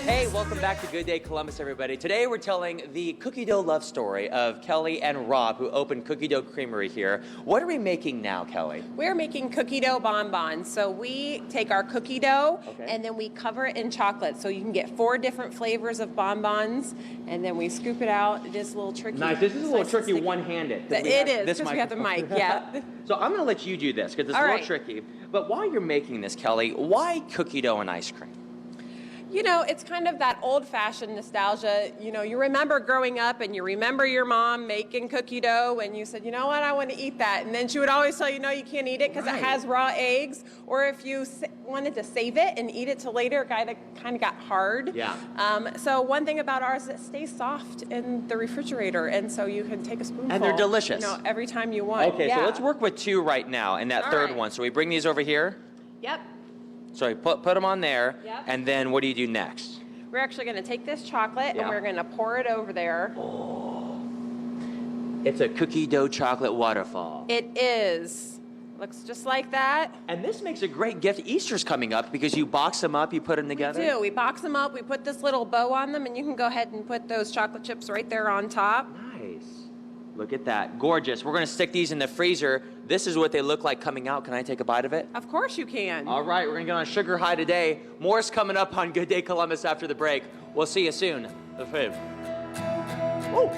Hey, welcome back to Good Day Columbus, everybody. Today we're telling the cookie dough love story of Kelly and Rob, who opened Cookie Dough Creamery here. What are we making now, Kelly? We're making cookie dough bonbons. So we take our cookie dough and then we cover it in chocolate. So you can get 4 different flavors of bonbons, and then we scoop it out. It is a little tricky. Nice. This is a little tricky one-handed. It is, because we have the mic, yeah. So I'm going to let you do this, because it's a little tricky. But while you're making this, Kelly, why cookie dough and ice cream? You know, it's kind of that old-fashioned nostalgia. You know, you remember growing up and you remember your mom making cookie dough and you said, you know what, I want to eat that. And then she would always tell you, no, you can't eat it because it has raw eggs. Or if you wanted to save it and eat it till later, it kind of got hard. Yeah. So one thing about ours is it stays soft in the refrigerator. And so you can take a spoonful. And they're delicious. You know, every time you want. Okay, so let's work with 2 right now and that third one. So we bring these over here. Yep. So we put them on there, Yep. and then what do you do next? We're actually going to take this chocolate and we're going to pour it over there. Oh, it's a cookie dough chocolate waterfall. It is. Looks just like that. And this makes a great gift. Easter's coming up because you box them up, you put them together. We do. We box them up, we put this little bow on them, and you can go ahead and put those chocolate chips right there on top. Nice. Look at that. Gorgeous. We're going to stick these in the freezer. This is what they look like coming out. Can I take a bite of it? Of course you can. All right. We're going to get on a sugar high today. More's coming up on Good Day Columbus after the break. We'll see you soon. The food. Woo.